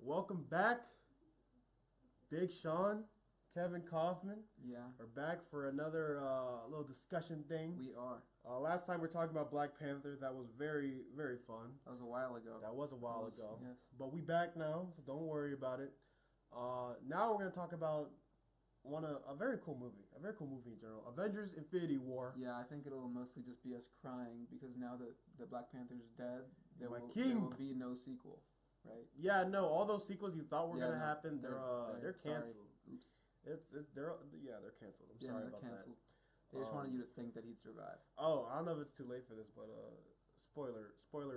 Welcome back, Big Sean, Kevin Kaufman. Yeah, We're back for another little discussion thing. we are. Last time we were talking about Black Panther. That was very, very fun. That was a while ago. That was a while ago. Yes. But we back now, so don't worry about it. Now we're going to talk about a very cool movie. A very cool movie in general. Avengers Infinity War. Yeah, I think it'll mostly just be us crying because now that the Black Panther's dead, there My will, king. there will be no sequel, right? Yeah, no, all those sequels you thought were Yeah, going to no, happen, they're sorry. canceled. Oops. They're canceled. I'm Yeah, sorry they're about canceled. that. They just wanted you to think that he'd survive. Oh, I don't know if it's too late for this, but spoiler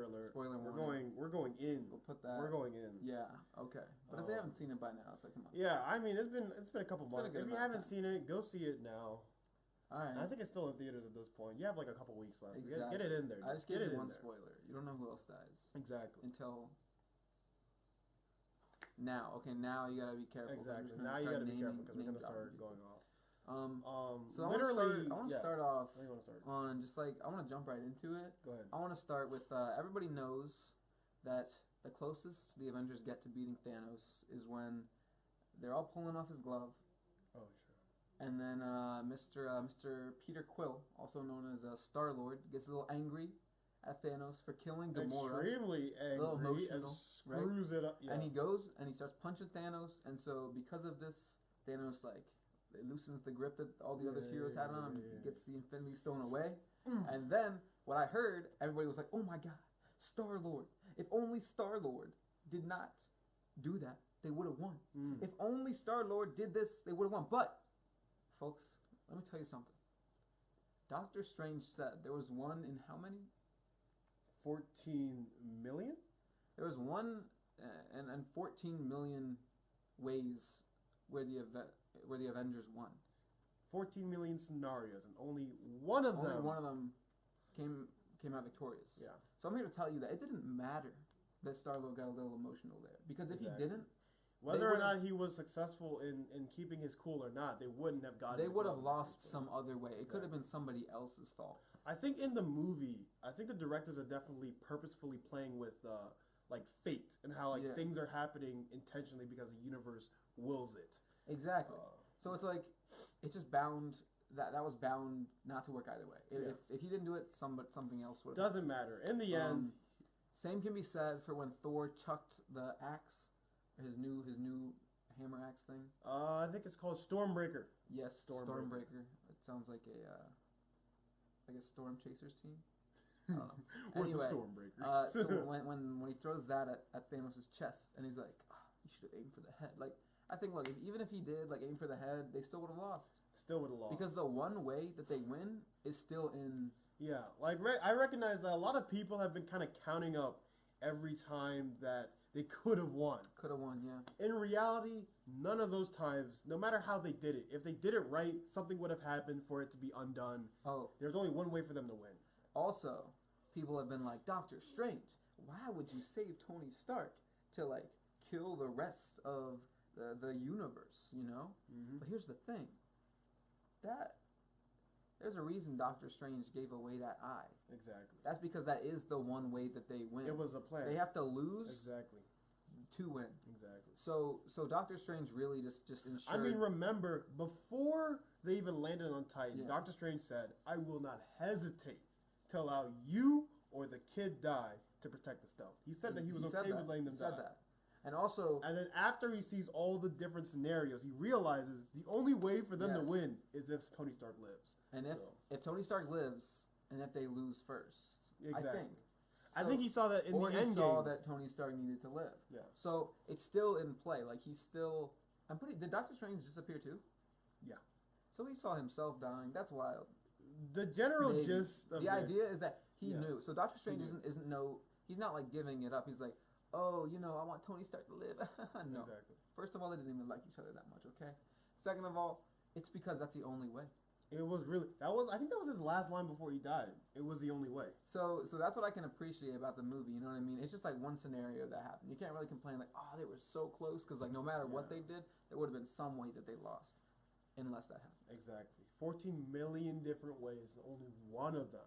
alert. Spoiler we're warning. we're going in. We'll put that. We're going in. Yeah. Okay. But if they haven't seen it by now, it's like, come on. Yeah, I mean it's been a couple been a months. good If you amount of haven't time. seen it, go see it now. All right. I think it's still in theaters at this point. You have like a couple weeks left. Exactly. Get it in there. I just Get gave it you in one there. spoiler. You don't know who else dies Exactly. until now. Okay, now you gotta be careful. Exactly. Now you got to be careful because we're gonna start going off. So Literally, I want to yeah. start off Where do you want to start? on just like I want to jump right into it. Go ahead. I want to start with everybody knows that the closest the Avengers get to beating Thanos is when they're all pulling off his glove, Oh sure. and then Mr. Peter Quill, also known as Star-Lord, gets a little angry at Thanos for killing Gamora. Extremely little angry emotional, and screws it up. Yeah. And he goes and he starts punching Thanos, and so because of this, Thanos it loosens the grip that all the other heroes had on him. Yeah. He gets the Infinity Stone away, and then what I heard, everybody was like, "Oh my God, Star-Lord! If only Star-Lord did not do that, they would have won. If only Star-Lord did this, they would have won." But, folks, let me tell you something. Doctor Strange said there was one in how many? 14 million. There was one and 14 million ways where the Avengers won. 14 million scenarios, and only one of Only them. one of them came out victorious. Yeah. So I'm here to tell you that it didn't matter that Star-Lord got a little emotional there, because if Exactly. he didn't, Whether or would've- not he was successful in keeping his cool or not, they wouldn't have gotten. they the would have glove lost in the first some place. other way. It could have been somebody else's fault. I think in the movie, I think the directors are definitely purposefully playing with like fate and how like Yeah. things are happening intentionally because the universe wills it. Exactly. So it's like it just bound that was bound not to work either way. If he didn't do it, something else would. Doesn't matter. In the end, Same can be said for when Thor chucked the axe, his new hammer axe thing. I think it's called Stormbreaker. Yes, Stormbreaker. Stormbreaker. It sounds like like a Storm Chasers team. I don't know. We're Anyway, the Stormbreakers. so when he throws that at Thanos' chest, and he's like, "Oh, you should have aimed for the head." Like, I think, look, even if he did like aim for the head, they still would have lost. Still would have lost. Because the one way that they win is still in. Yeah, like I recognize that a lot of people have been kind of counting up every time that they could have won. Could have won, yeah. In reality, none of those times, no matter how they did it, if they did it right, something would have happened for it to be undone. Oh, There's only one way for them to win. also, people have been like, Doctor Strange, why would you save Tony Stark to like kill the rest of the universe? You know. Mm-hmm. But here's the thing. There's a reason Doctor Strange gave away that eye. Exactly. That's because that is the one way that they win. It was a plan. They have to lose Exactly. to win. Exactly. So Doctor Strange really just ensured. I mean, remember, before they even landed on Titan, Yeah. Doctor Strange said, "I will not hesitate to allow you or the kid die to protect the stone." He said that he was said okay that. with letting them He die. said that. And also, And then after he sees all the different scenarios, he realizes the only way for them Yes. to win is if Tony Stark lives. and So, if Tony Stark lives, and if they lose first, Exactly. I I think he saw that in or the he end saw game. that Tony Stark needed to live. Yeah. So it's still in play. Like he's still. Did Doctor Strange disappear too? Yeah. So he saw himself dying. That's wild. The general Maybe. gist of The idea is that he Yeah. knew. So Doctor Strange He knew. isn't no. He's not like giving it up. He's like, oh, I want Tony Stark to live. No. Exactly. First of all, they didn't even like each other that much. Okay. Second of all, it's because that's the only way. It was really I think that was his last line before he died. It was the only way. So that's what I can appreciate about the movie. You know what I mean? It's just like one scenario that happened. You can't really complain like, oh, they were so close, because like no matter what Yeah. they did, there would have been some way that they lost, unless that happened. Exactly. 14 million different ways, and only one of them.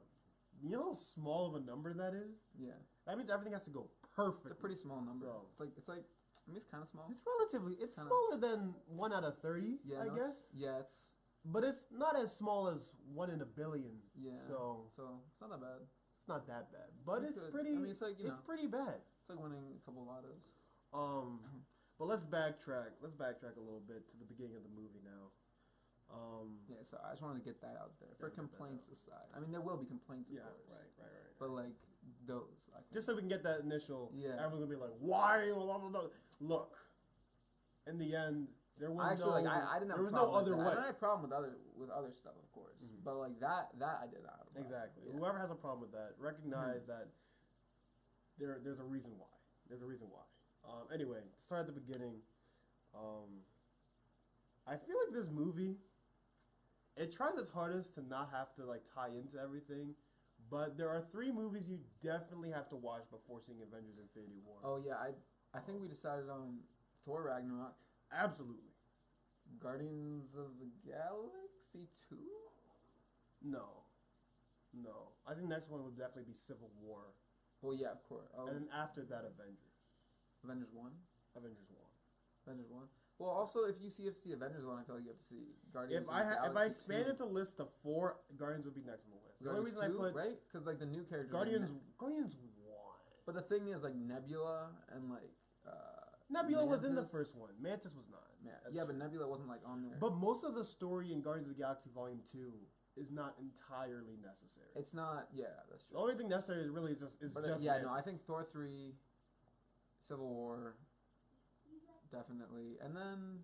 You know how small of a number that is? Yeah, That means everything has to go perfect. it's a pretty small number. So- It's like I mean, it's kind of small. It's relatively. It's Kinda- smaller than 1 out of 30. Yeah, I no, guess. it's But it's not as small as 1 in a billion. yeah. So So it's not that bad. it's not that bad. But You it's could- pretty. I mean, it's like, you it's know. pretty bad. It's like winning a couple lottos. But let's backtrack. Let's backtrack a little bit to the beginning of the movie now. Yeah, so I just wanted to get that out there. For get that complaints aside, I mean, there will be complaints, of Yeah, course. right. But like those, I think. Just so we can get that initial. Yeah. Everyone's gonna be like, "Why?" Blah, blah, blah. Look, in the end, there was Actually, no. like I didn't have there a was problem no other with that. way. I don't have a problem with other stuff, of course. Mhm. But like that I did not have a problem. Exactly. Yeah. Whoever has a problem with that, recognize that there's a reason why. There's a reason why. Anyway, to start at the beginning, I feel like this movie, it tries its hardest to not have to like tie into everything, but there are 3 movies you definitely have to watch before seeing Avengers Infinity War. Oh yeah, I think we decided on Thor Ragnarok, Absolutely. Guardians of the Galaxy 2. No. I think next one would definitely be Civil War. Well, yeah, of course. Oh, And then after that, Avengers. Avengers 1. Avengers 1. Avengers 1. Well, also if you see Avengers 1, I feel like you have to see Guardians. If of I the if I Galaxy expanded 2. the list to 4, Guardians would be next on the list. The only reason Guardians I 2, put right? Because like the new characters. Guardians Like, 1. but the thing is, like Nebula and like. Nebula was in the Mantis- first one. Mantis was not. That's Yeah, but true. Nebula wasn't like on there. But most of the story in Guardians of the Galaxy Volume 2 is not entirely necessary. It's not. Yeah, that's The true. only thing necessary is really just Yeah, Mantis. no, I think Thor 3, Civil War, definitely, and then.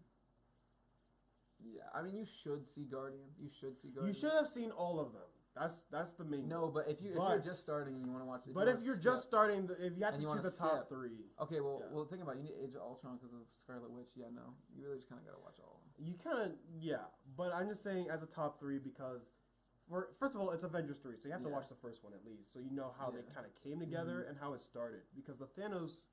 Yeah, I mean, you should see Guardians. You should see You Guardians. should have seen all of them. That's the main. No, but if you're But- just starting and you want to watch it. But if you're just starting, if you have And to you choose wanna the top skip. 3, Okay, well, Yeah. well, think about it. You need Age of Ultron because of Scarlet Witch. Yeah, no, you really just kind of gotta watch all of them. you kind of But I'm just saying as a top 3 because, first of all, it's Avengers 3, so you have to Yeah. watch the first one at least, so you know how they Yeah. kind of came together and how it started. Because the Thanos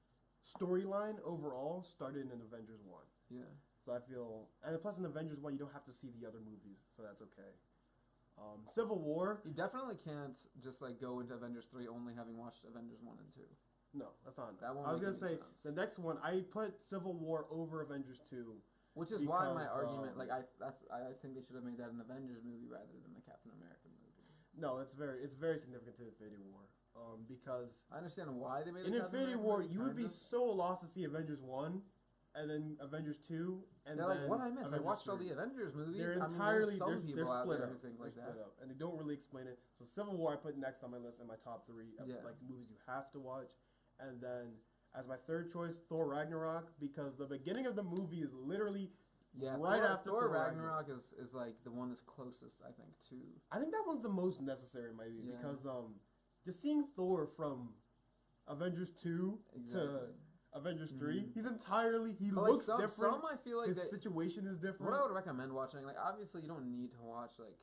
storyline overall started in Avengers 1. Yeah. So I feel, and plus in Avengers 1, you don't have to see the other movies, so that's okay. Civil War, You definitely can't just like go into Avengers 3 only having watched Avengers 1 and 2. no, that's not. That won't I was make gonna any say sense. the next one. I put Civil War over Avengers 2. Which is why my Because, argument, like I think they should have made that an Avengers movie rather than the Captain America movie. No, it's very significant to Infinity War. Because I understand why they made in the Captain Infinity America War, movie, you would be kind of. so lost to see Avengers 1, and then Avengers 2, and They're then like, what I missed? I Avengers watched all 3. the Avengers movies. They're I mean, entirely there's some they're people out split there up. who think They're like split that. up, and they don't really explain it. So Civil War I put next on my list in my top 3 of Yeah. like the movies you have to watch, and then as my third choice Thor Ragnarok because the beginning of the movie is literally Yeah, right Thor, after Thor Thor Ragnarok is like the one that's closest, I think, to. I think that one's the most necessary maybe Yeah. because just seeing Thor from Avengers 2 Exactly. to Avengers 3, Mhm. he But, like, looks different. Some I feel like His that, situation is different. what I would recommend watching, like obviously you don't need to watch like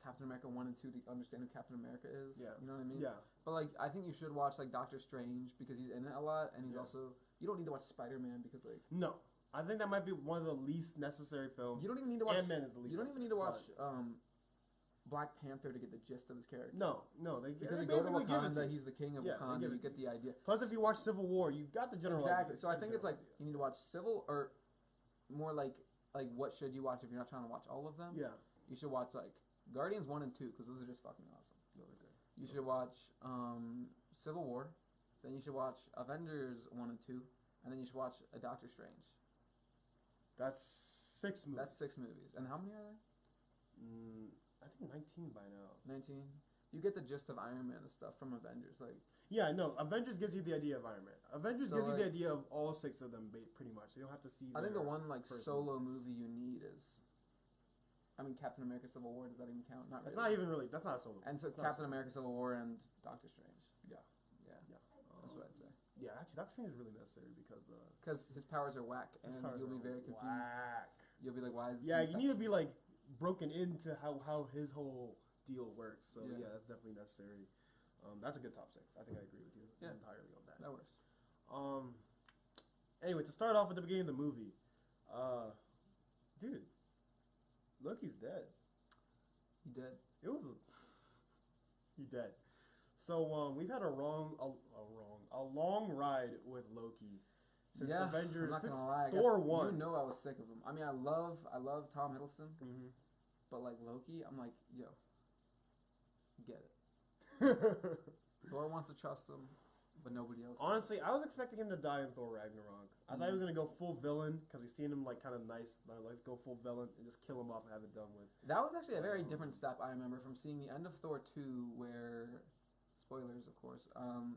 Captain America 1 and 2 to understand who Captain America is. Yeah. You know what I mean? Yeah. But like I think you should watch like Doctor Strange because he's in it a lot and he's Yeah. also you don't need to watch Spider-Man because like No. I think that might be one of the least necessary films. you don't even need to watch Ant-Man is the least you don't even need necessary, to watch Black Panther to get the gist of his character. No, Because they they go to basically give it to Wakanda, you. he's the king of Yeah, they Wakanda, give you it get the idea. Plus, if you watch Civil War, you got the general Exactly. idea. So I think it's like General you need to watch Civil or more like what should you watch if you're not trying to watch all of them? idea. Yeah. You should watch like Guardians 1 and 2 because those are just fucking awesome. No, they're good. You should watch Civil War, then you should watch Avengers 1 and 2, and then you should watch a Doctor Strange. That's 6 movies. That's 6 movies. And how many are there? I think 19 by now. 19. You get the gist of Iron Man and stuff from Avengers. Like Yeah, no. Avengers gives you the idea of Iron Man. Avengers So, gives you the like- idea of all 6 of them, pretty much. You don't have to see. I think the their one like first solo movies. movie you need is. I mean, Captain America: Civil War. Does that even count? Not That's really. not even really. That's not a solo. And so It's not Captain solo. America: Civil War and Doctor Strange. Yeah. Yeah, Yeah. that's what I'd say. Yeah, actually, Doctor Strange is really necessary because Because his powers are whack, his and powers you'll be are very confused. Whack. You'll be like, "Why is this?" Yeah, you Inception? need to be like broken into how his whole deal works. So Yeah. yeah, that's definitely necessary. That's a good top 6. I think I agree with you Yeah. entirely on that. That works. Anyway, to start off at the beginning of the movie, dude, Loki's dead. He did. It was he dead. So we've had a long ride with Loki, Since Yeah, Avengers, I'm not since gonna lie. Thor 1. You know I was sick of him. I mean, I love Tom Hiddleston, Mm-hmm. but like Loki, I'm like, yo, get it. Thor wants to trust him, but nobody else. Honestly, I was expecting him to die in Thor Ragnarok. I thought he was gonna go full villain because we've seen him like kind of nice. Like, let's go full villain and just kill him off and have it done with. That was actually a very different step I remember from seeing the end of Thor 2, where spoilers, of course.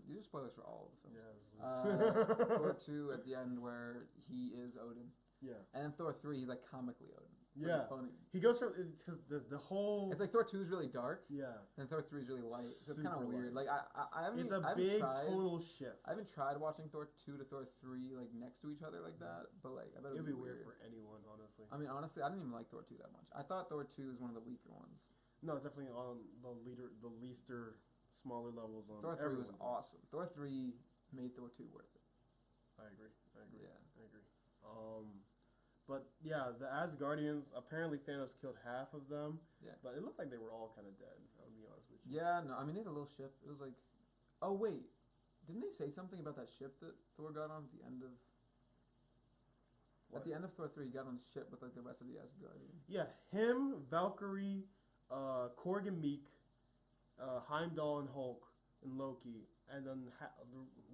These are spoilers for all of the films. Yeah. Thor 2 at the end where he is Odin, Yeah. and then Thor 3 he's like comically Odin. It's Yeah. like funny. He goes from because the whole. It's like Thor 2 is really dark, Yeah. and Thor 3 is really light. So it's kind of Super weird. light. Like I haven't. It's I a haven't big tried, tonal shift. I haven't tried watching Thor 2 to Thor 3 like next to each other like that, but like I bet It'd it'd be weird for anyone, honestly. I mean, honestly, I didn't even like Thor 2 that much. I thought Thor 2 is one of the weaker ones. No, it's definitely on the leaster, smaller levels. On Thor 3 was everyone's awesome. Thor 3 made Thor 2 worth it. I agree. Yeah. I agree. But yeah, the Asgardians, apparently Thanos killed half of them. Yeah. But it looked like they were all kind of dead, I'll be honest with you. Yeah, no, I mean, they had a little ship. It was like, oh, wait. Didn't they say something about that ship that Thor got on at the end of... What? At the end of Thor 3, he got on a ship with like the rest of the Asgardians. Yeah, him, Valkyrie, Korg and Meek, Heimdall and Hulk, and Loki, and then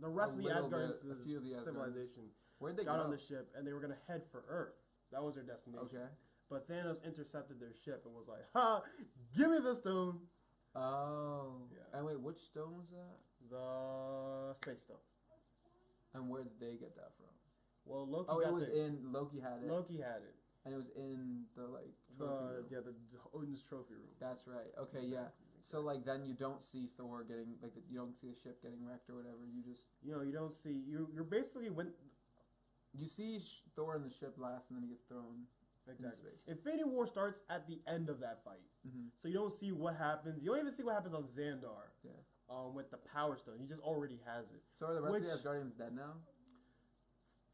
the rest of the Asgardian a few of the Asgardians. civilization Where'd they got go? on the ship, and they were going to head for Earth. That was their destination. Okay. But Thanos intercepted their ship and was like, "Ha! Give me the stone." Oh. Yeah. And wait, which stone was that? The Space Stone. And where did they get that from? Well, Loki. Oh, got it was Loki had it. Loki had it. And it was in the like trophy room. The Odin's trophy room. That's right. Okay, yeah. So like then you don't see Thor getting like you don't see the ship getting wrecked or whatever. You just You don't see you're basically you see Thor in the ship last, and then he gets thrown exactly. in space. Infinity War starts at the end of that fight, so you don't see what happens. You don't even see what happens on Xandar. Yeah. With the Power Stone, he just already has it. So are the rest of the Asgardians dead now?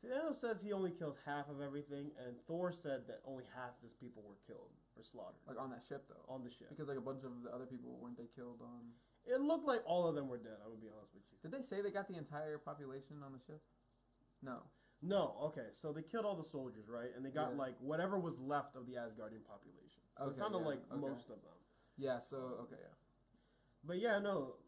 Thanos says he only kills half of everything, and Thor said that only half of his people were killed or slaughtered. Like on that ship though. On the ship. Because like a bunch of the other people weren't they killed on? It looked like all of them were dead. I'm gonna be honest with you. Did they say they got the entire population on the ship? No. No, okay, so they killed all the soldiers, right? And they got like whatever was left of the Asgardian population. So it sounded like most of them. Yeah, so okay, yeah. But yeah, no,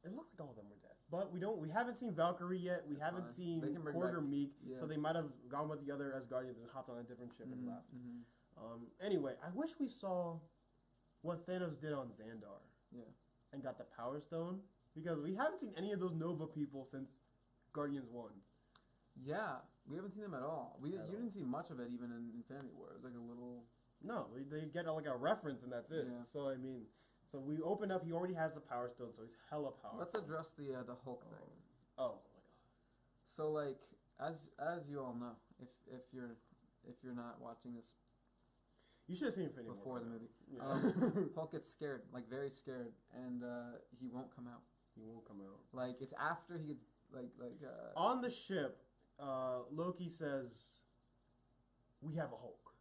it looked like all of them were dead. But we haven't seen Valkyrie yet. We haven't seen Korg or Meek, so they might have gone with the other Asgardians and hopped on a different ship and left. Anyway, I wish we saw what Thanos did on Xandar. Yeah. And got the Power Stone, because we haven't seen any of those Nova people since Guardians 1. Yeah, we haven't seen them at all. You didn't see much of it even in Infinity War. It was like a little... No, they get like a reference and that's it. Yeah. So, I mean, so we open up, he already has the Power Stone, so he's hella powerful. Let's address the Hulk thing. Oh, my God. So, like, as you all know, if you're not watching this... You should have seen Infinity War before the movie. Yeah. Hulk gets scared, like very scared, and he won't come out. He won't come out. Like, it's after he gets, on the ship... Loki says, "We have a Hulk,"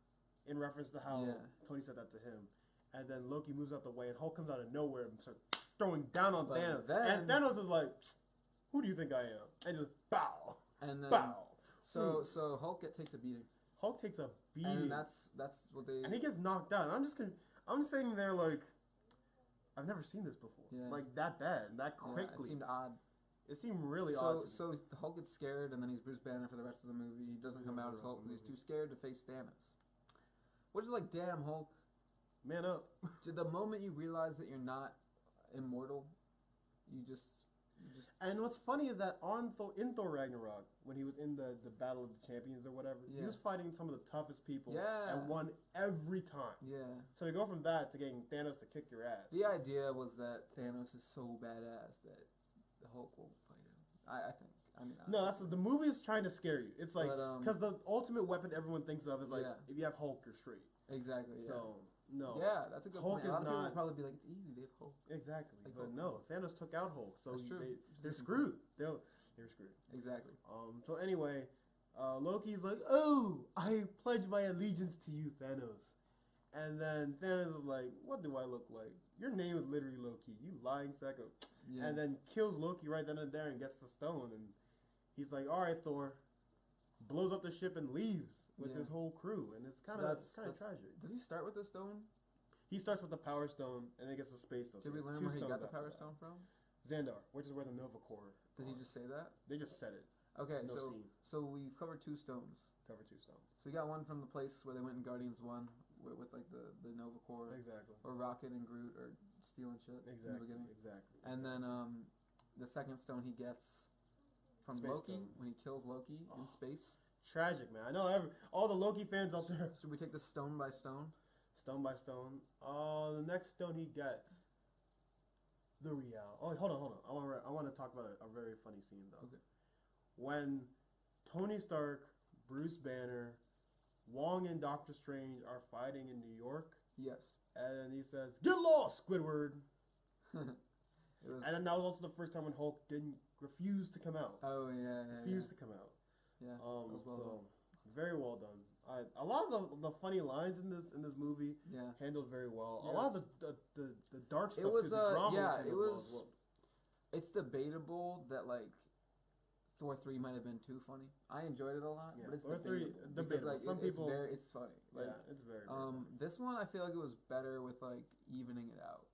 in reference to how Tony said that to him. And then Loki moves out the way, and Hulk comes out of nowhere and starts throwing down on Thanos. And Thanos is like, "Who do you think I am?" And just bow. And then, bow. So Hulk takes a beating. Hulk takes a beating. And that's what they. And he gets knocked out. And I'm sitting there like, I've never seen this before. Yeah. Like that bad, that quickly. Yeah, it seemed odd. It seemed really odd. So the Hulk gets scared, and then he's Bruce Banner for the rest of the movie. He doesn't come out as Hulk because he's too scared to face Thanos. Which is like, damn, Hulk. Man up. The moment you realize that you're not immortal, you just. And what's funny is that in Thor Ragnarok, when he was in the Battle of the Champions or whatever, he was fighting some of the toughest people and won every time. Yeah. So you go from that to getting Thanos to kick your ass. The idea was that Thanos is so badass that the Hulk won't fight him. I think. I mean, no, that's the movie is trying to scare you. It's like because the ultimate weapon everyone thinks of is like if you have Hulk, you're straight. Exactly. Yeah. So no. Yeah, that's a good Hulk point. A lot of people not, would probably be like, it's easy. They have Hulk. Exactly, like but Hulk. no, Thanos took out Hulk, so That's true. they're screwed. They're screwed. Exactly. So anyway, Loki's like, "Oh, I pledge my allegiance to you, Thanos." And then Thanos is like, "What do I look like? Your name is literally Loki. You lying sack of..." Yeah. And then kills Loki right then and there and gets the stone. And he's like, "All right, Thor, blows up the ship and leaves with his whole crew, and it's kind of tragic. Does he start with the stone? He starts with the Power Stone, and then gets the Space Stone. Did we learn where he got the Power Stone from? Xandar, which is where the Nova Core. Did he just say that? They just said it. Okay, so we've covered 2 stones. So we got one from the place where they went in Guardians 1 with like the Nova Core. Exactly. Or Rocket and Groot or stealing shit. Exactly. In the beginning. Exactly. And then the second stone he gets from Space Loki Stone. when he kills Loki in space. Tragic, man. I know all the Loki fans out there. Should we take this stone by stone? Stone by stone. The next stone he gets. The Real. Oh, hold on. I want to talk about a very funny scene though. Okay. When Tony Stark, Bruce Banner, Wong, and Doctor Strange are fighting in New York. Yes. And he says, "Get lost, Squidward." And then that was also the first time when Hulk refused to come out. Oh yeah. Refused to come out. Yeah. Very well done. A lot of the funny lines in this movie handled very well. Yes. A lot of the dark stuff too. The drama was well. It's debatable that like Thor 3 might have been too funny. I enjoyed it a lot, but it's Thor 3 debatable. Like, some people it's funny. Like, it's very funny. This one I feel like it was better with like evening it out.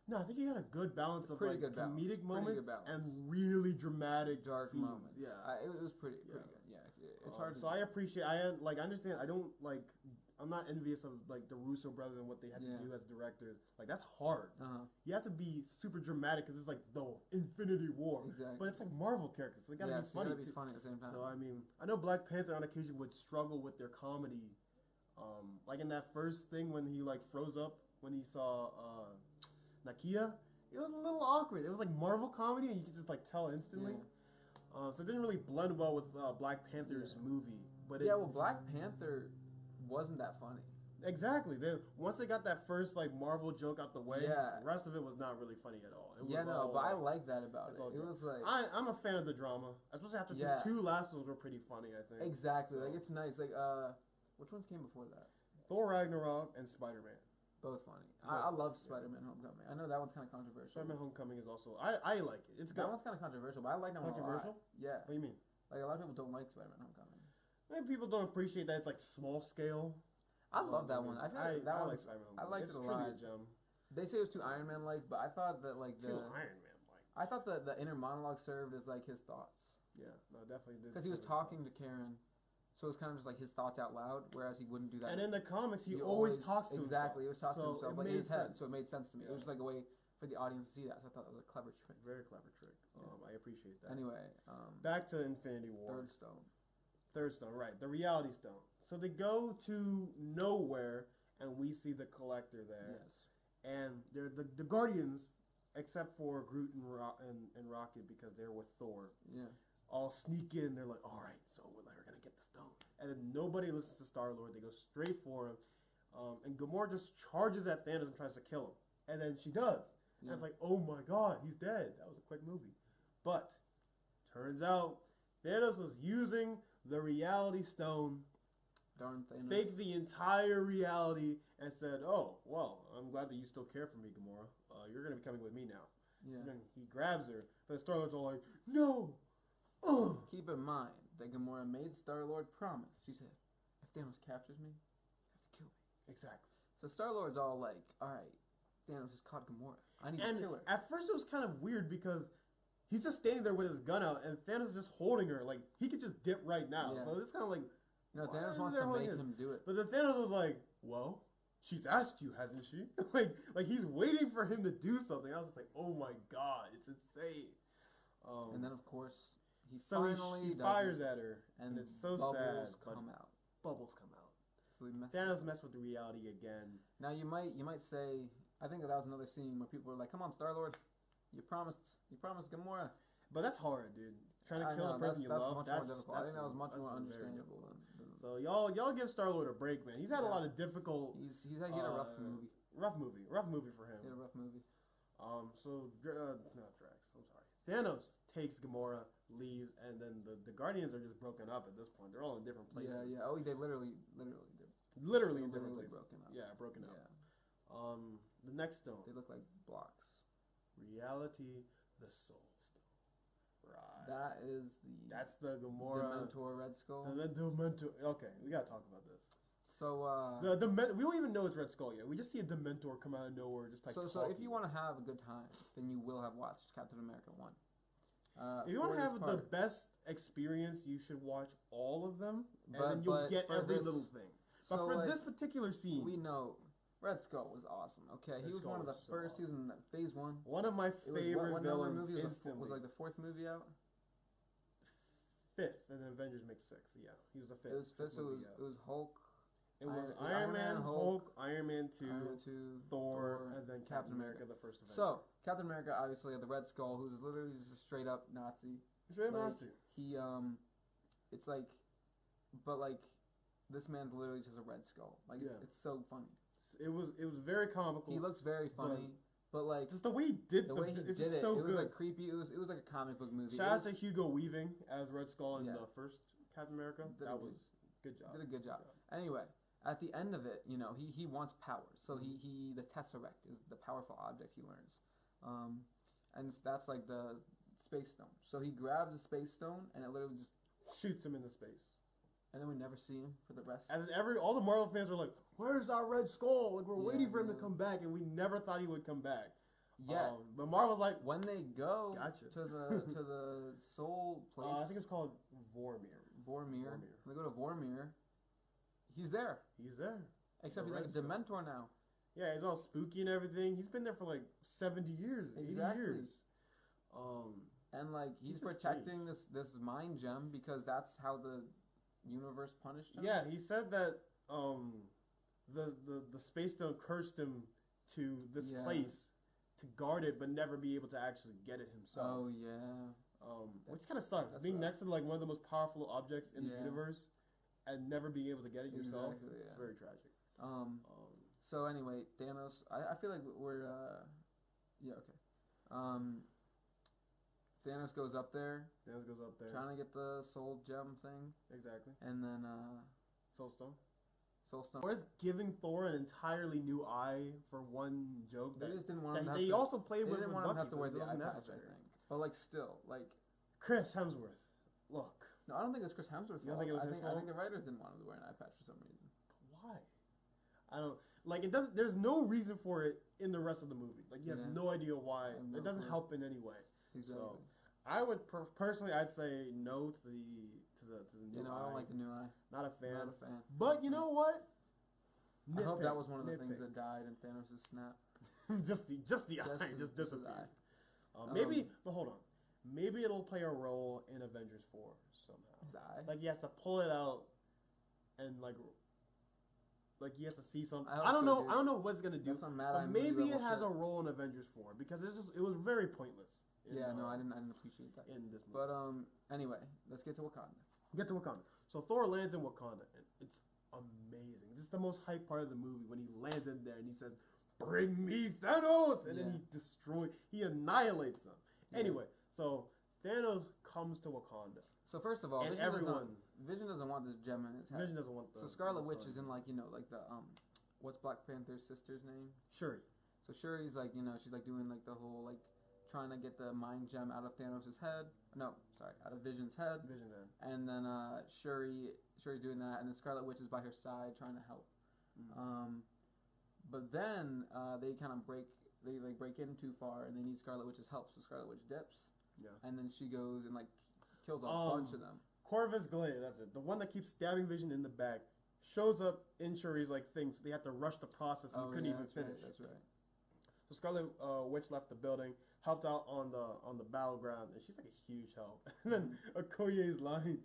No, I think you had a good balance of like comedic moments and really dramatic dark scenes. moments. Yeah, it was pretty good. Yeah, it's hard. So I appreciate. I understand. I don't like. I'm not envious of like the Russo brothers and what they had to do as directors. Like that's hard. You have to be super dramatic because it's like the Infinity War. Exactly. But it's like Marvel characters. So they gotta be funny. Gotta be funny at the same time. So I mean, I know Black Panther on occasion would struggle with their comedy. Like in that first thing when he like froze up when he saw Nakia. It was a little awkward. It was like Marvel comedy, and you could just like tell instantly. Yeah. So it didn't really blend well with Black Panther's movie. But Black Panther wasn't that funny. Exactly. Once they got that first like Marvel joke out the way, the rest of it was not really funny at all. But I like that about it. It was like I'm a fan of the drama, especially after the 2 last ones were pretty funny. I think exactly. So. Like it's nice. Like which ones came before that? Thor Ragnarok and Spider-Man. Both funny. I love Spider-Man Homecoming. I know that one's kind of controversial. Spider-Man Homecoming is also I like it. It's good. That one's kind of controversial, but I like that one a lot. Controversial? Yeah. What do you mean? Like a lot of people don't like Spider-Man Homecoming. Maybe people don't appreciate that it's like small scale. I love that one. I feel like that one. Like Spider-Man Homecoming. I liked it a lot. A gem. They say it was too Iron Man-like, but I thought that like too Iron Man-like. I thought that the inner monologue served as like his thoughts. Yeah, no, definitely did. Because he was talking to Karen. So it was kind of just like his thoughts out loud, whereas he wouldn't do that. And in the comics, he always talks to himself. Exactly, he was talking to himself, like in his head. So it made sense to me. It was just like a way for the audience to see that. So I thought that was a clever trick. Very clever trick. I appreciate that. Anyway, back to Infinity War. Third stone, right? The Reality Stone. So they go to nowhere, and we see the Collector there. Yes. And they're the Guardians, except for Groot and Rocket, because they're with Thor. Yeah. All sneak in. They're like, all right, so we're gonna get the stone. And then nobody listens to Star-Lord. They go straight for him. And Gamora just charges at Thanos and tries to kill him. And then she does. And it's like, oh my god, he's dead. That was a quick movie. But turns out Thanos was using the Reality Stone. Darn Thanos. Faked the entire reality and said, oh, well, I'm glad that you still care for me, Gamora. You're going to be coming with me now. Yeah. So then he grabs her. But Star-Lord's all like, no. Keep in mind that Gamora made Star-Lord promise. She said, if Thanos captures me, you have to kill me. Exactly. So Star-Lord's all like, all right, Thanos just caught Gamora. I need to kill her. At first it was kind of weird because he's just standing there with his gun out and Thanos is just holding her. Like, he could just dip right now. Yeah. So it's kind of like, no, Thanos wants to make him do it. But then Thanos was like, well, she's asked you, hasn't she? like he's waiting for him to do something. I was just like, oh my god, it's insane. And then, of course, he fires at her, and it's so sad. Bubbles come out. So Thanos messed with the reality again. Now you might say, I think that was another scene where people were like, "Come on, Star-Lord, you promised Gamora." But that's hard, dude. Trying to kill the person you love. That's much more difficult. I think that was much more understandable. So y'all give Star-Lord a break, man. He's had a lot of difficult. He's had a rough movie. Rough movie for him. He had a rough movie. So not Drax. I'm sorry. Thanos takes Gamora, leaves, and then the Guardians are just broken up at this point. They're all in different places. Yeah. Oh, they literally did. Literally in different places. Broken up. Yeah, broken up. Yeah. The next stone. They look like blocks. Reality, the Soul Stone. Right. That's the Gamora. Dementor Red Skull. The Dementor. Okay, we gotta talk about this. So we don't even know it's Red Skull yet. We just see a Dementor come out of nowhere, just like. So if you want to have a good time, then you will have watched Captain America 1. If you want to have the best experience, you should watch all of them, and then you'll get every little thing. But so for this particular scene, we know Red Skull was awesome. Okay, he was one of the first. He was in Phase 1. One of my favorite villains. Movie was like the 4th movie out. 5th, and then Avengers makes 6th. Yeah, he was the 5th. It was Hulk. It was Iron Man, Hulk, Iron Man 2, Thor, and then Captain America, the first Avenger. So, Captain America, obviously, the Red Skull, who's literally just a straight-up Nazi. Straight Nazi. He, it's like, but like, this man's literally just a Red Skull. Like, it's so funny. It was very comical. He looks very funny, but like just the way he did the way he did it, so it was good. like creepy. It was like a comic book movie. Shout out to Hugo Weaving as Red Skull in the first Captain America. That was good job. Did a good job. Anyway, at the end of it, you know, he wants power. So he the Tesseract is the powerful object he learns, and that's like the Space Stone. So he grabs the Space Stone and it literally just shoots him into space. And then we never see him for the rest. And all the Marvel fans are like, "Where's our Red Skull? Like we're waiting for him to come back, and we never thought he would come back." Yeah, but Marvel's like, when they go to the Soul place, I think it's called Vormir. Vormir. They go to Vormir. He's there. He's there. Except he's like a Dementor now. Yeah, he's all spooky and everything. He's been there for like 70 years, 80 years. And like he's protecting this mind gem because that's how the universe punished him. Yeah, he said that the Space Stone cursed him to this place to guard it, but never be able to actually get it himself. Oh yeah. Which kind of sucks. Being next to like one of the most powerful objects in the universe and never being able to get it yourself. Exactly, It's very tragic. So anyway, Thanos. I feel like we're Thanos goes up there. Trying to get the soul gem thing. Exactly. And then Soul Stone. Or giving Thor an entirely new eye for one joke. They just didn't want him to They also played with didn't want him to have to wear the eye patch, I think. But like still, like Chris Hemsworth. Look. No, I don't think it was Chris Hemsworth's fault. Think it was his fault? I think the writers didn't want him to wear an eye patch for some reason. Why? I don't like it. Doesn't. There's no reason for it in the rest of the movie. Like you have no idea why. It doesn't help in any way. Exactly. So, I would personally, I'd say no to the new eye. I don't like the new eye. Not a fan. Not a fan. But you know what? I hope that was one of the things that died in Thanos' snap. just the eye, just disappeared. Maybe, but hold on. Maybe it'll play a role in Avengers 4 somehow. His eye? Like he has to pull it out, and like he has to see something. I don't know. I don't know what it's gonna do. But maybe it has a role in Avengers 4 because it was very pointless. I didn't appreciate that in this movie. But anyway, let's get to Wakanda. So Thor lands in Wakanda, and it's amazing. This is the most hype part of the movie when he lands in there and he says, "Bring me Thanos," and then he annihilates them. Yeah. Anyway, so Thanos comes to Wakanda. So first of all, and Vision doesn't want this gem in his head. Vision doesn't want So Scarlet Witch is in like the what's Black Panther's sister's name? Shuri. So Shuri's like she's like doing like the whole like trying to get the mind gem out of Thanos' head. No, sorry, out of Vision's head. And then Shuri's doing that, and then Scarlet Witch is by her side trying to help. Mm-hmm. But then they kind of break in too far, and they need Scarlet Witch's help. So Scarlet Witch dips. Yeah. And then she goes and like kills a bunch of them. Corvus Glaive, that's it. The one that keeps stabbing Vision in the back shows up in Shuri's like thing, so they have to rush the process and couldn't even finish. Right, that's right. So Scarlet Witch left the building, helped out on the battleground, and she's like a huge help. And then Okoye's line,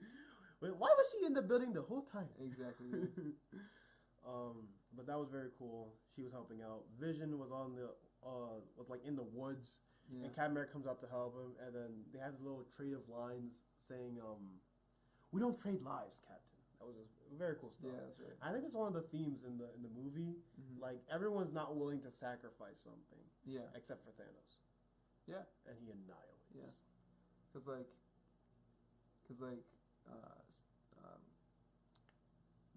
why was she in the building the whole time? Exactly. But that was very cool. She was helping out. Vision was was like in the woods, and Captain America comes out to help him. And then they had this little trade of lines saying, "We don't trade lives, Captain." That was very cool stuff. Yeah, that's right. I think it's one of the themes in the movie. Mm-hmm. Like everyone's not willing to sacrifice something. Yeah. Except for Thanos. Yeah. And he annihilates. Yeah. Because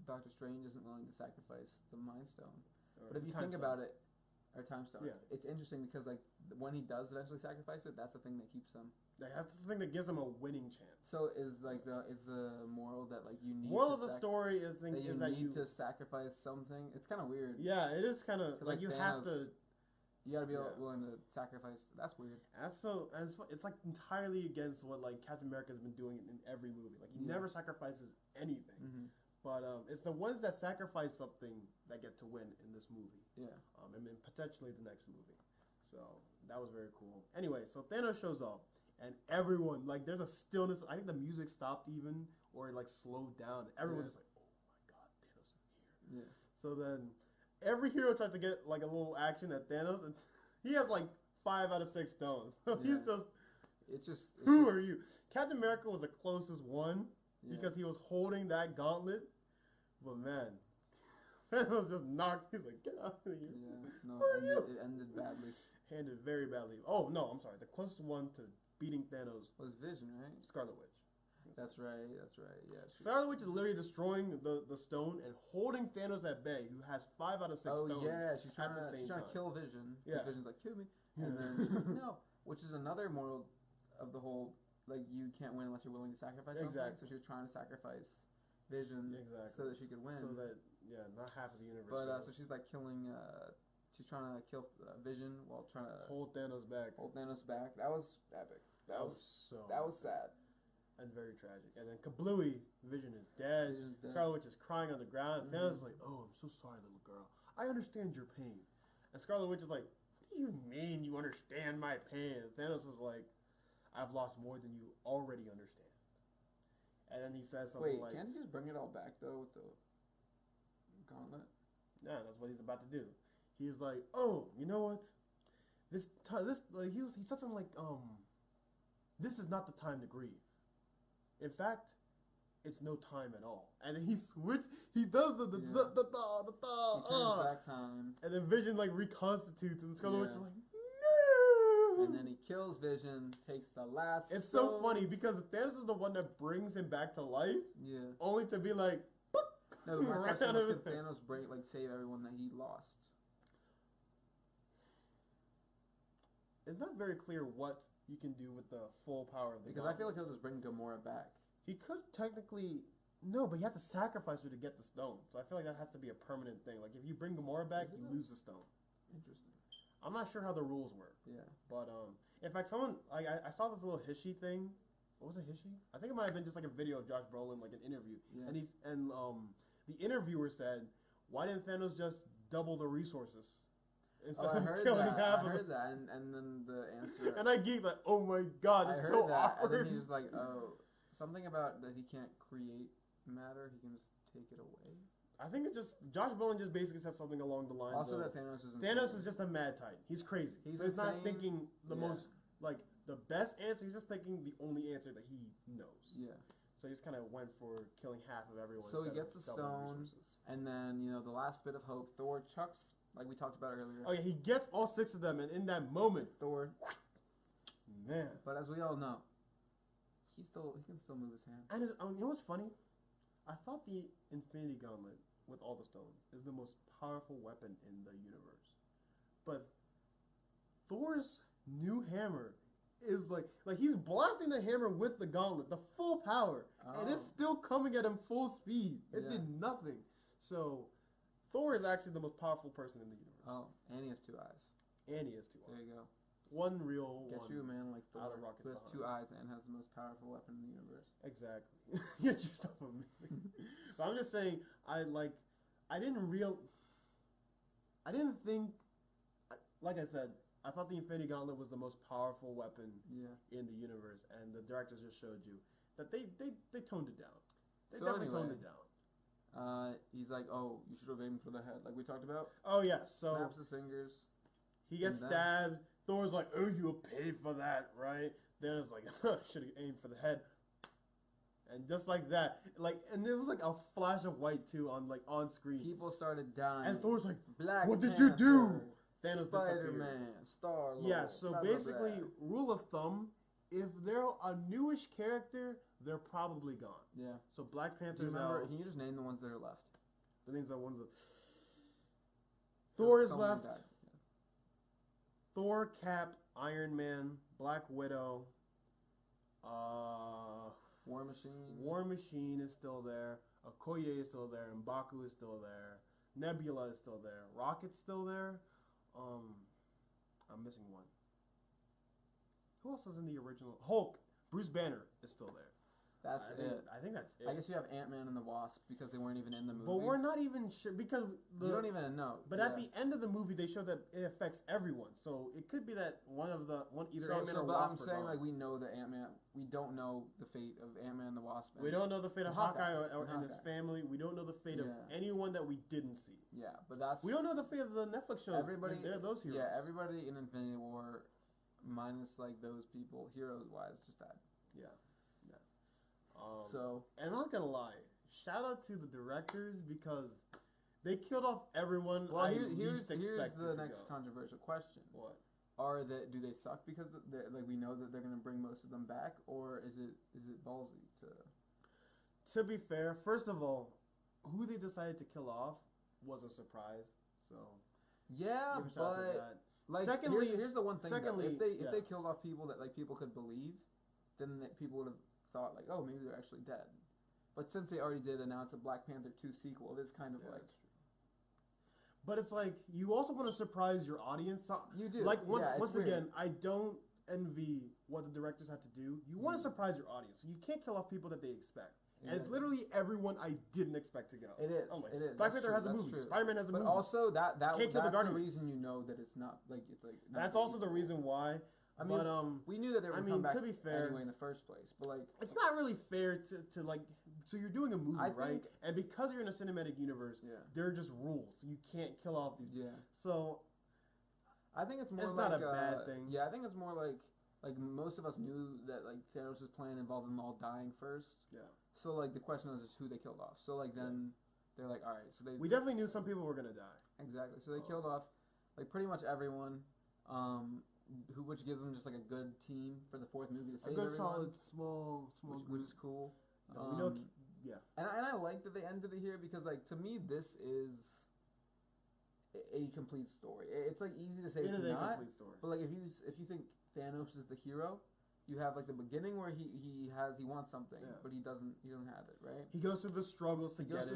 Doctor Strange isn't willing to sacrifice the Mind Stone. But if you think about it, Or time stone. Yeah. It's interesting because like when he does eventually sacrifice it, that's the thing that keeps him. That's the thing that gives him a winning chance. So is the moral that like you need moral of the story is that you need to sacrifice something? It's kind of weird. Yeah, it is kind of like you Thanos, have to. You gotta be willing to sacrifice. That's weird. It's like entirely against what like Captain America has been doing in every movie. Like he never sacrifices anything. Mm-hmm. But it's the ones that sacrifice something that get to win in this movie. Yeah. And then potentially the next movie. So that was very cool. Anyway, so Thanos shows up, and everyone like there's a stillness. I think the music stopped even, or it like slowed down. Everyone's just like, oh my god, Thanos is here. Yeah. So then every hero tries to get like a little action at Thanos, and he has like 5 out of 6 stones. He's just. Who are you? Captain America was the closest one because he was holding that gauntlet. But man, Thanos just knocked. He's like, get out of here. Yeah, no, it ended badly. Ended very badly. Oh no, I'm sorry. The closest one to beating Thanos was Vision, right? Scarlet Witch. That's right. Yeah. Scarlet Witch is literally destroying the stone and holding Thanos at bay, who has 5 out of 6 stones. Oh yeah, she's trying to kill Vision. Yeah. Vision's like, kill me, and then no, which is another moral of the whole. Like you can't win unless you're willing to sacrifice something. So she was trying to sacrifice Vision so that she could win. So that not half of the universe. But so she's like killing. She's trying to kill Vision while trying to hold Thanos back. That was epic. That was sad. And very tragic. And then kablooey, Vision is dead. Scarlet Witch is crying on the ground. And Thanos is like, oh, I'm so sorry, little girl. I understand your pain. And Scarlet Witch is like, what do you mean you understand my pain? And Thanos is like, I've lost more than you already understand. And then he says something like... Wait, can't he just bring it all back, though, with the gauntlet? Yeah, that's what he's about to do. He's like, oh, you know what? He said something like, this is not the time to grieve. In fact, it's no time at all. And then he does the He turns back time. And then Vision like reconstitutes, and Scarlet Witch is like, no. And then he kills Vision, takes the last. It's so funny because Thanos is the one that brings him back to life. Yeah. Only to be like, boop, no, my question was, could Thanos save everyone that he lost? It's not very clear what you can do with the full power of the Because I feel like he'll just bring Gamora back. He could technically... No, but you have to sacrifice her to get the stone. So I feel like that has to be a permanent thing. Like, if you bring Gamora back, you lose the stone. Interesting. I'm not sure how the rules work. Yeah. But, in fact, someone... Like, I saw this little Hishy thing. What was a Hishy? I think it might have been just like a video of Josh Brolin, like an interview. Yeah. And the interviewer said, why didn't Thanos just double the resources? I heard that, and then the answer... And I geeked like, oh my god, it's so awkward. And then he was like, oh, something about that he can't create matter, he can just take it away. I think it's just, Josh Brolin just basically said something along the lines also of... that Thanos is just a mad titan. He's crazy. He's not thinking the most, like, the best answer. He's just thinking the only answer that he knows. Yeah. So he just kind of went for killing half of everyone. So he gets the stone, and then, the last bit of hope, Thor chucks... Like we talked about earlier. Oh yeah, he gets all 6 of them, and in that moment, Thor, man. But as we all know, he can still move his hand. And you know what's funny? I thought the Infinity Gauntlet with all the stones is the most powerful weapon in the universe, but Thor's new hammer is like he's blasting the hammer with the gauntlet, the full power, and it's still coming at him full speed. It did nothing. So. Thor is actually the most powerful person in the universe. Oh, and he has 2 eyes. There you go. One real Get one. you a man like Thor who has 2 eyes and has the most powerful weapon in the universe. Exactly. Get yourself a man. But I'm just saying, I didn't think, like I said, I thought the Infinity Gauntlet was the most powerful weapon in the universe, and the directors just showed you that they toned it down. They definitely toned it down. He's like, oh, you should have aimed for the head, like we talked about. Oh yeah, so snaps his fingers. He gets stabbed. Thor's like, oh, you'll pay for that, right? Then it's like, should have aimed for the head. And just like that, and there was like a flash of white too on screen. People started dying. And Thor's like, Black what Panther, did you do? Thanos Spider-Man, Star-Lord. Yeah, so basically, rule of thumb, if they're a newish character, they're probably gone. Yeah. So Black Panther's out. Can you just name the ones that are left? The names that ones that... Thor is left. Thor, Cap, Iron Man, Black Widow. War Machine. War Machine is still there. Okoye is still there. M'Baku is still there. Nebula is still there. Rocket's still there. I'm missing one. Who else was in the original? Hulk. Bruce Banner is still there. That's it. I think that's it. I guess you have Ant-Man and the Wasp because they weren't even in the movie. But we're not even sure because you don't even know. But at the end of the movie, they show that it affects everyone. So it could be that either Ant-Man or Wasp. I'm saying like we know that Ant-Man. We don't know the fate of Ant-Man and the Wasp. We don't know the fate of Hawkeye and his family. We don't know the fate of anyone that we didn't see. Yeah, but that's we don't know the fate of the Netflix shows. Everybody, they're those heroes. Yeah, everybody in Infinity War, minus like those people, heroes wise, just died. Yeah. So, and I'm not gonna lie, shout out to the directors because they killed off everyone. Well, here's the next controversial question. What? Do they suck because like we know that they're gonna bring most of them back, or is it ballsy to? To be fair, first of all, who they decided to kill off was a surprise. So yeah, but like secondly, here's the one thing. Secondly, if they killed off people that like people could believe, then people would have thought like, oh, maybe they're actually dead. But since they already did announce a Black Panther 2 sequel, it is kind of like. But it's like you also want to surprise your audience. You do. Like once again, I don't envy what the directors had to do. You want to surprise your audience, so you can't kill off people that they expect. Yeah. And it's literally everyone I didn't expect to go. It is. Oh it is. Black Panther has a movie. Spider-Man has a movie. But also that's the reason you know that it's not like it's like. That's also the reason why. I mean, we knew that they were come back to be fair, anyway in the first place, but like it's not really fair to like. So you're doing a movie, right? And because you're in a cinematic universe, there are just rules. You can't kill off these. Yeah. So I think it's more. It's like, not a bad thing. Yeah, I think it's more like most of us knew that like Thanos' plan involved them all dying first. Yeah. So like the question is who they killed off. So like then they're like, all right, so we definitely knew some people were gonna die. Exactly. So they killed off like pretty much everyone. Which gives them just like a good team for the fourth movie to save everyone. A good solid small which is cool. We know, yeah. And I like that they ended it here because like to me this is a complete story. It's like easy to say it's not, a complete story. But like if you think Thanos is the hero, you have like the beginning where he wants something, but he doesn't have it, right? He goes through the struggles to get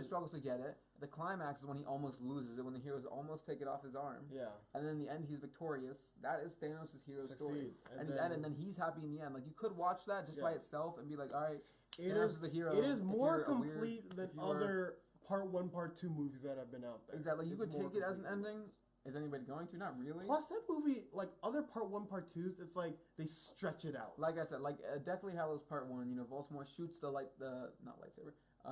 it. The climax is when he almost loses it, when the heroes almost take it off his arm. Yeah. And then in the end he's victorious. That is Thanos' hero story. And then he's happy in the end. Like you could watch that just by itself and be like, all right, Thanos is the hero. It is more complete than other part 1, part 2 movies that have been out there. Exactly. You could take it as an ending. Is anybody going to? Not really. Plus, that movie, like other part 1, part 2s, it's like they stretch it out. Like I said, like Deathly Hallows part 1. You know, Baltimore shoots the lightsaber,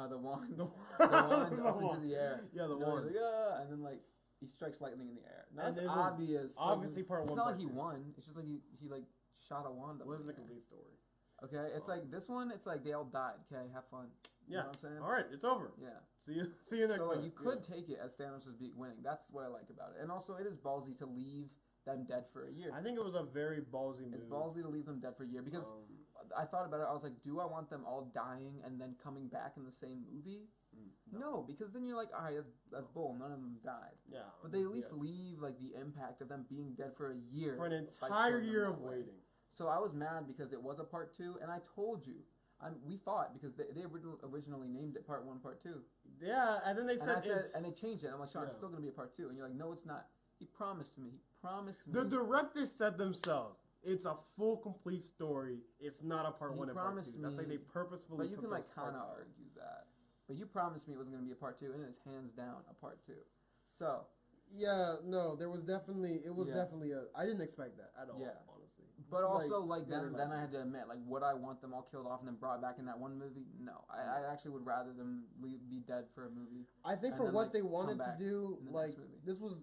the wand, the wand up into the air. Yeah, the wand. Like, and then like he strikes lightning in the air. Now it's obvious. Obviously, part 1. It's not like he won. It's just like he like shot a wand up. Wasn't the complete story. Okay, it's like this one. It's like they all died. Okay, have fun. You know what I'm saying? All right, it's over. Yeah. See you next time. So you could take it as Thanos was winning. That's what I like about it. And also, it is ballsy to leave them dead for a year. I think it was a very ballsy move. It's ballsy to leave them dead for a year because I thought about it. I was like, do I want them all dying and then coming back in the same movie? No, because then you're like, all right, that's bull. None of them died. Yeah. But they at least leave like the impact of them being dead for a year. For an entire year of waiting. So I was mad because it was a part 2, and I told you. We fought because they originally named it part 1, part 2. Yeah, and then they said, and they changed it. I'm like, Sean, it's still going to be a part 2. And you're like, no, it's not. He promised me. The director said themselves, it's a full, complete story. It's not a part 1 and part 2. That's like they purposefully But you can like kind of argue that. But you promised me it wasn't going to be a part 2, and it's hands down a part 2. So. Yeah, no, there was definitely, definitely I didn't expect that at all, honestly. But also, then I had to admit, like, would I want them all killed off and then brought back in that one movie? No. I actually would rather them be dead for a movie. I think for what they wanted to do, like, this was...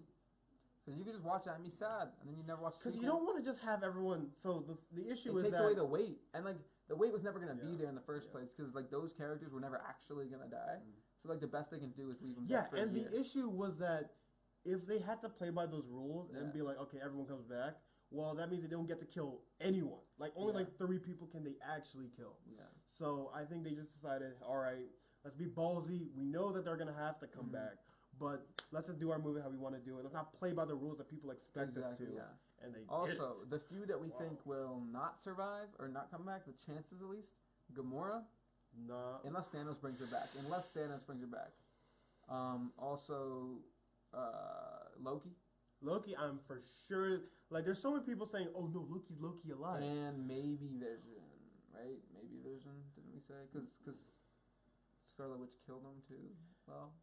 Because you could just watch that and be sad, and then you never watch the Because you don't want to just have everyone... So, the issue is that... It takes away the weight. And, like, the weight was never going to be there in the first place, because, like, those characters were never actually going to die. So, like, the best they can do is leave them dead for a year. Yeah, and the issue was that if they had to play by those rules and be like, okay, everyone comes back... Well, that means they don't get to kill anyone. Like, only like 3 people can they actually kill. Yeah. So, I think they just decided, all right, let's be ballsy. We know that they're going to have to come back. But let's just do our movie how we want to do it. Let's not play by the rules that people expect us to. Yeah. and they also did the few that we think will not survive or not come back. The chances, at least, Gamora. Nah. Unless Thanos brings her back. Also, Loki. Loki, I'm for sure. Like, there's so many people saying, "Oh no, Loki's low-key alive." And maybe Vision, right? Maybe Vision. Didn't we say? Because Scarlet Witch killed him too. Well,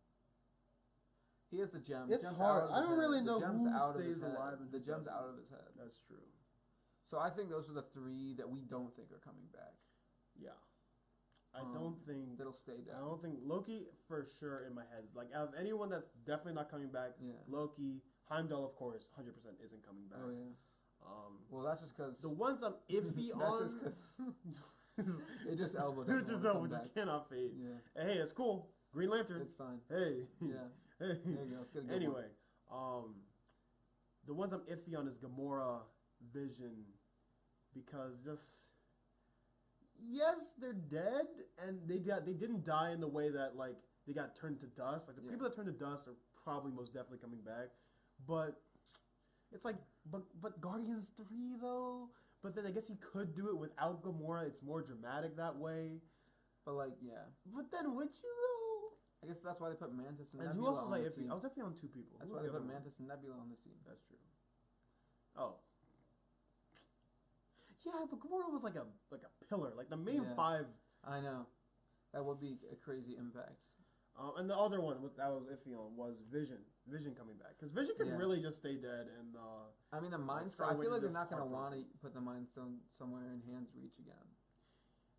he has the gems. It's hard. I don't really know who stays alive. The gem's out of his head. That's true. So I think those are the three that we don't think are coming back. Yeah. I don't think that'll stay down. I don't think Loki for sure in my head. Like, out of anyone that's definitely not coming back, Loki, Heimdall, of course, 100% isn't coming back. Oh yeah. Well, that's just because the ones I'm iffy on. That's just because it just elbowed. It just cannot fade. Yeah. Hey, it's cool. Green Lantern. It's fine. Hey. Yeah. Hey. There you go. Let's get a good anyway, the ones I'm iffy on is Gamora, Vision, because yes, they're dead, and they didn't die in the way that like they got turned to dust. Like the people that turned to dust are probably most definitely coming back, but it's like but Guardians 3 though. But then I guess you could do it without Gamora. It's more dramatic that way. But like But then would you though? I guess that's why they put Mantis and Nebula. And who else was on I the iffy? team. I was definitely on two people. That's why they put Mantis and Nebula on the team. That's true. Oh. Yeah, but Gamora was like a pillar, like the main five. I know, that would be a crazy impact. And the other one that was iffy on was Vision. Vision coming back because Vision could really just stay dead. And I mean the Mind Stone. I feel like they're not gonna want to put the Mind Stone somewhere in Hand's reach again.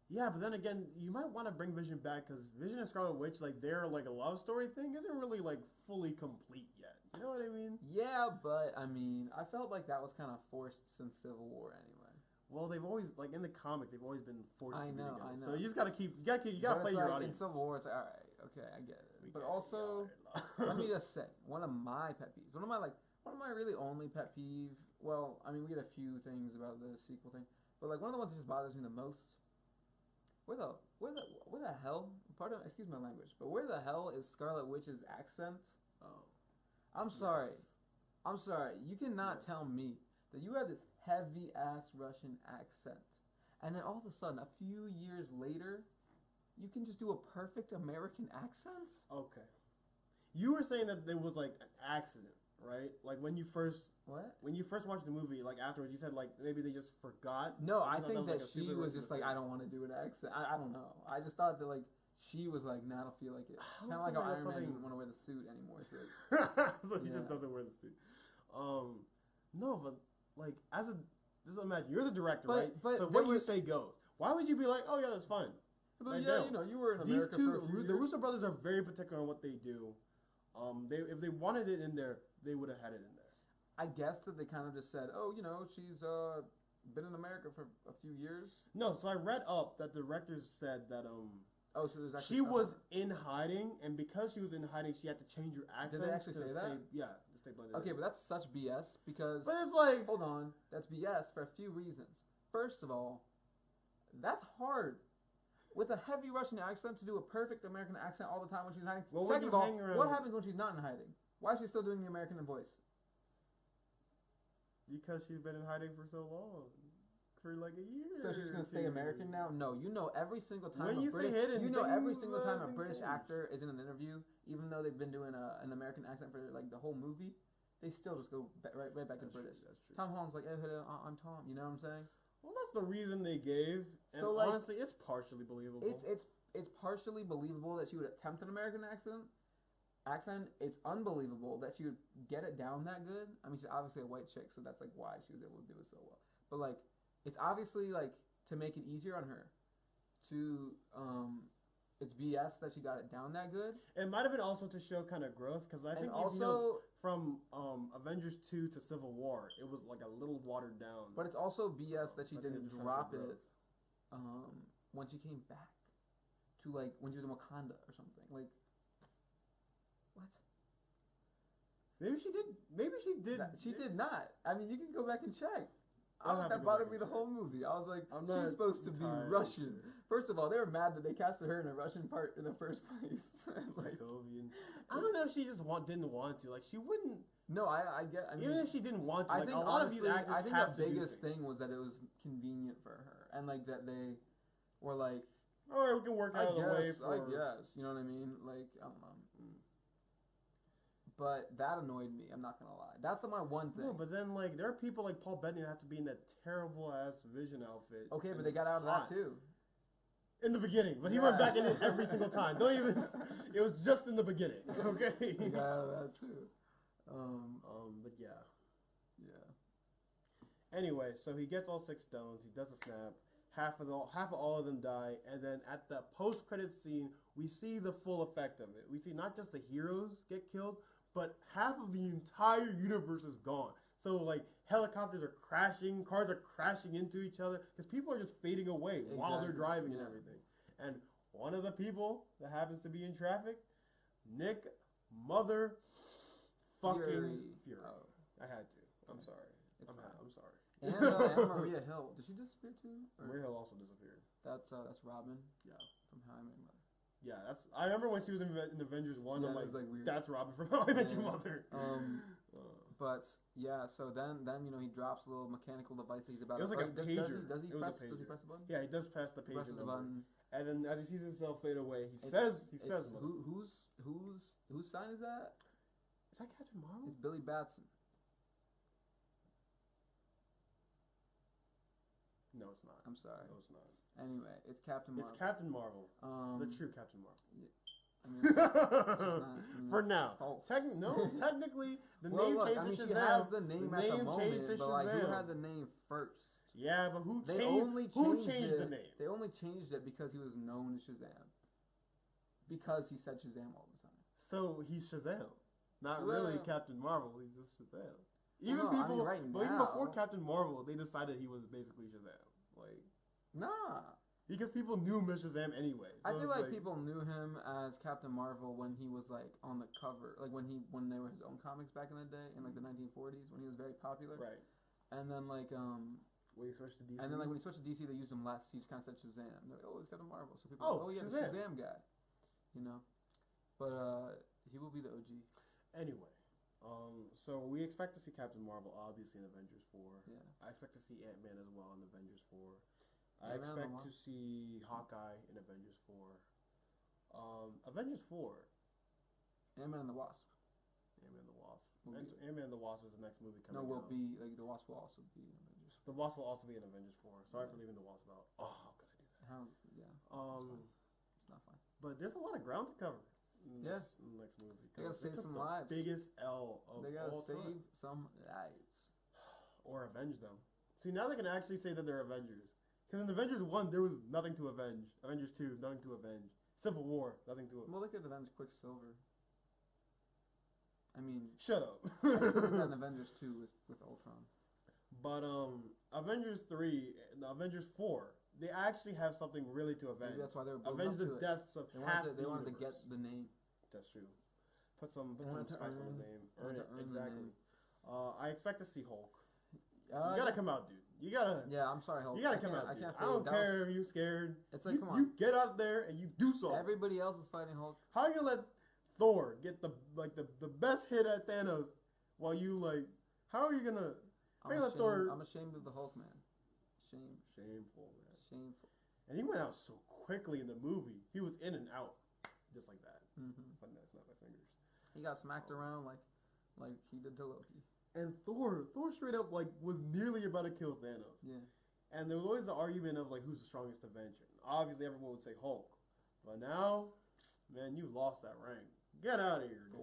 Yeah, but then again, you might want to bring Vision back because Vision and Scarlet Witch, like their like a love story thing, isn't really like fully complete yet. You know what I mean? Yeah, but I mean, I felt like that was kind of forced since Civil War anyway. Well, they've always like in the comics, they've always been forced to be together. I know. So you just gotta you gotta play your audience. In Civil War, it's like, all right, okay, I get it. But also, let me just say, one of my pet peeves, one of my really only pet peeve. Well, I mean, we had a few things about the sequel thing, but like one of the ones that just bothers me the most. Where the hell? Excuse my language, but where the hell is Scarlet Witch's accent? Oh, I'm sorry. You cannot tell me that you have this heavy ass Russian accent, and then all of a sudden, a few years later, you can just do a perfect American accent. Okay, you were saying that there was like an accident, right? Like when you first watched the movie, like afterwards, you said like maybe they just forgot. No, I think that she was just like, I don't want to do an accent. I don't know. I just thought that like she was like, nah, I don't feel like it. Kind of like how Iron Man didn't want to wear the suit anymore. So, he just doesn't wear the suit. No, but like just imagine you're the director, right? But so what you say goes. Why would you be like, oh yeah, that's fine? But you know, you were in America. These two, the Russo brothers are very particular on what they do. If they wanted it in there, they would have had it in there. I guess that they kind of just said, oh, you know, she's been in America for a few years. No, so I read up that the directors said that oh, so there's actually she was in hiding, and because she was in hiding, she had to change her accent. Did they actually say that? Yeah, to stay blended. Okay, but that's such BS because. But it's like, hold on, that's BS for a few reasons. First of all, that's hard. With a heavy Russian accent to do a perfect American accent all the time when she's hiding. Well, second of all, what happens when she's not in hiding? Why is she still doing the American voice? Because she's been in hiding for so long. For like a year. So she's gonna stay American now? No, you know every single time every single time a British actor is in an interview, even though they've been doing an American accent for like the whole movie, they still just go right back to British. That's true. Tom Holland's like, hey, I'm Tom. You know what I'm saying? Well, that's the reason they gave. And so, like, honestly, it's partially believable. It's partially believable that she would attempt an American accent. It's unbelievable that she would get it down that good. I mean, she's obviously a white chick, so that's like why she was able to do it so well. But like, it's obviously like to make it easier on her. It's BS that she got it down that good. It might have been also to show kind of growth because I think from Avengers 2 to Civil War, it was like a little watered down. But it's also BS that she didn't drop it when she came back to like when she was in Wakanda or something. Like, what? Maybe she did. She did not. I mean, you can go back and check. That bothered me the whole movie. I was like, she's supposed to be Russian. First of all, they were mad that they casted her in a Russian part in the first place. Like, I don't know if she just didn't want to. Like, she wouldn't. No, I get. I mean, even if she didn't want to, I like think a lot honestly, of these actors I think have the to do biggest things. thing was that it was convenient for her, and like that they were like, all right, we can work out of the way for. I guess, you know what I mean? Like, I don't know. But that annoyed me. I'm not gonna lie. That's my one thing. No, but then like there are people like Paul Bettany that have to be in that terrible ass Vision outfit. Okay, but they got out of that too. In the beginning, but he went back in it every single time. Don't even. It was just in the beginning. Okay. He got out of that too. But yeah. Yeah. Anyway, so he gets all 6 stones. He does a snap. Half of all of them die, and then at the post-credit scene, we see the full effect of it. We see not just the heroes get killed, but half of the entire universe is gone. So like helicopters are crashing, cars are crashing into each other because people are just fading away while they're driving and everything. And one of the people that happens to be in traffic, Nick Mother fucking Fury. Oh. I had to. I'm sorry. I'm sorry. And Maria Hill. Did she disappear too? Maria Hill also disappeared. That's Robin. Yeah. From How I Met Your Mother. Yeah, I remember when she was in Avengers 1. Yeah, I'm like weird. That's Robin from How I Met Your Mother. But yeah, so then he drops a little mechanical device that he's about. It was like a pager. Does he press the button? Yeah, he does press the pager button. And then as he sees himself fade away, he says, whose sign is that? Is that Captain Marvel? It's Billy Batson. No, it's not. I'm sorry. No, it's not. Anyway, it's Captain Marvel. It's Captain Marvel. The true Captain Marvel. Yeah. I mean, for now. False. Technically, the name changed to Shazam. She has the name at the moment, but like, who had the name first? Yeah, but who changed the name? They only changed it because he was known as Shazam. Because he said Shazam all the time. So he's Shazam. Not really Captain Marvel, he's just Shazam. Even even before Captain Marvel, they decided he was basically Shazam. Like, nah. Because people knew him as Shazam anyway. So I feel like people knew him as Captain Marvel when he was like on the cover, like when they were his own comics back in the day in like the 1940s when he was very popular. Right. And then like when he switched to DC. And then like when he switched to DC, they used him less. He just kind of said Shazam. They're like, oh, it's Captain Marvel. So people, the Shazam guy. You know, but he will be the OG. Anyway. So we expect to see Captain Marvel obviously in Avengers 4. Yeah. I expect to see Ant-Man as well in Avengers 4. I expect to see Hawkeye in Avengers 4. Avengers 4. Ant-Man and the Wasp. Ant-Man and the Wasp. Ant-Man and the Wasp is the next movie coming out. No, will be, like, the Wasp will also be in Avengers 4. The Wasp will also be in Avengers 4. Sorry for leaving the Wasp out. Oh, how could I do that? It's not fine. But there's a lot of ground to cover. In the next movie. They gotta save some lives. Biggest L of all time. They gotta save some lives. Or avenge them. See, now they can actually say that they're Avengers. Because in Avengers 1, there was nothing to avenge. Avengers 2, nothing to avenge. Civil War, nothing to avenge. Well, they could avenge Quicksilver. I mean... Shut up. in Avengers 2 with Ultron. But, Avengers 3, Avengers 4, they actually have something really to avenge. Maybe that's why they were building avenge the deaths of half the universe. They wanted to get the name. That's true. Put some spice on the name. Earn it, exactly. I expect to see Hulk. You gotta come out, dude. You gotta. Yeah, I'm sorry, Hulk. You gotta come out. Dude. I don't care if you're scared. It's like, come on. You get out there and you do something. Everybody else is fighting Hulk. How are you gonna let Thor get the best hit at Thanos while you like? How are you gonna? I'm ashamed of the Hulk, man. Shameful, man. Shameful. And he went out so quickly in the movie. He was in and out, just like that. Fun that snap my fingers. He got smacked around like he did to Loki. And Thor straight up like was nearly about to kill Thanos. Yeah. And there was always the argument of like who's the strongest Avenger. Obviously, everyone would say Hulk, but now, man, you lost that rank. Get out of here, dude.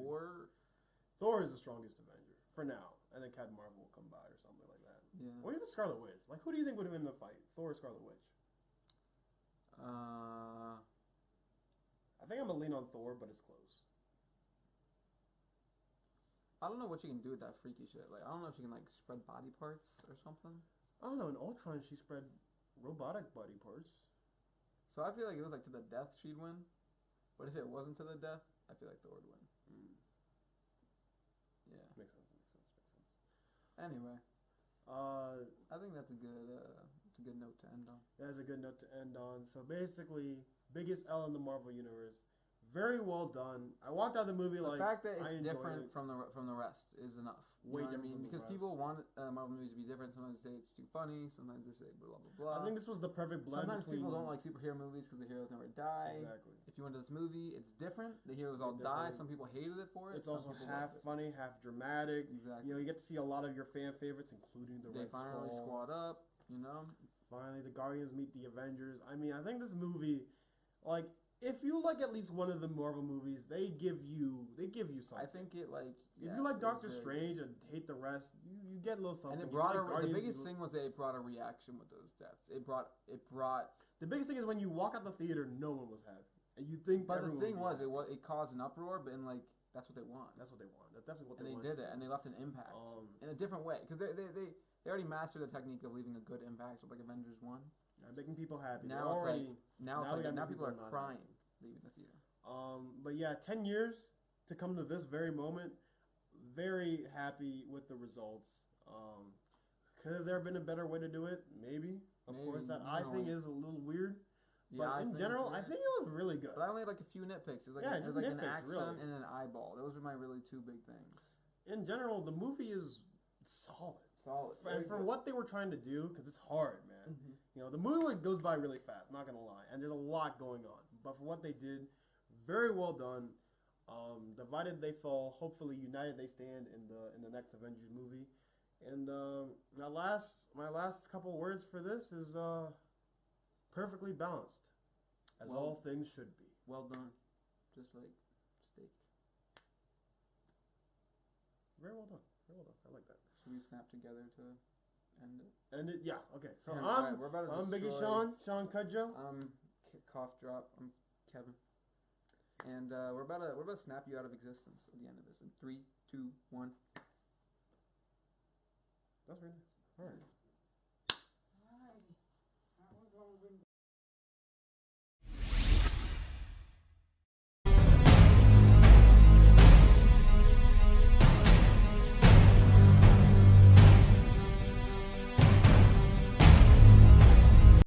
Thor is the strongest Avenger for now, and then Captain Marvel will come by or something like that. Yeah. Or even Scarlet Witch. Like, who do you think would win the fight? Thor or Scarlet Witch? I think I'm gonna lean on Thor, but it's close. I don't know what she can do with that freaky shit. Like, I don't know if she can, like, spread body parts or something. I don't know. In Ultron, she spread robotic body parts. So I feel like it was, like, to the death she'd win. But if it wasn't to the death, I feel like Thor would win. Yeah. Makes sense. Anyway. I think that's a good note to end on. That's a good note to end on. So, basically, biggest L in the Marvel Universe. very well done. I walked out of the movie the like fact that I it's enjoyed different it. from the rest is enough. You Way know what I different mean? from the Because rest. people want Marvel movies to be different. Sometimes they say it's too funny. Sometimes they say blah blah blah. I think this was the perfect blend. Sometimes between... people don't like superhero movies because the heroes never die. Exactly. If you went to this movie, it's different. The heroes all It's die. different. Some people hated it for it. It's Some also people half loved it. funny, half dramatic. Exactly. You know, you get to see a lot of your fan favorites, including the They Red finally Skull. squad up. You know. Finally, the Guardians meet the Avengers. I mean, I think this movie, like, if you like at least one of the Marvel movies, they give you something. I think it like. If Yeah, you like it was Doctor very Strange and hate the rest, you get a little something. And it You brought like the Guardians, biggest thing was that it brought a reaction with those deaths. It brought. The biggest thing is when you walk out the theater, no one was happy, and you think. But the thing was, it caused an uproar, but in like that's what they want. That's what they want. That's definitely what And they they want. did it, and they left an impact in a different way because they already mastered the technique of leaving a good impact with like Avengers 1. Making people happy. Now it's already, like now people are not crying happy. leaving the theater. But yeah, 10 years to come to this very moment. Very happy with the results. Could have there been a better way to do it? Maybe. Of course, that I think is a little weird. Yeah, but in general, I think it was really good. But I only had like a few nitpicks. It was like, an accent really. and an eyeball. Those were my really two big things. In general, the movie is solid. Solid. And for what they were trying to do, because it's hard, man. Mm-hmm. You know, the movie goes by really fast, not going to lie. And there's a lot going on. But for what they did, very well done. Divided they fall. Hopefully, united they stand in the next Avengers movie. And my last couple words for this is perfectly balanced, as all things should be. Well done, just like steak. Very well done. Very well done. I like that. Should we snap together to end it? End it. Yeah. Okay. So Right, we're about to I'm Biggie destroy- Sean Cudjoe. Cough drop. I'm Kevin. And we're about to snap you out of existence at the end of this in 3, 2, 1. That's very nice. All right.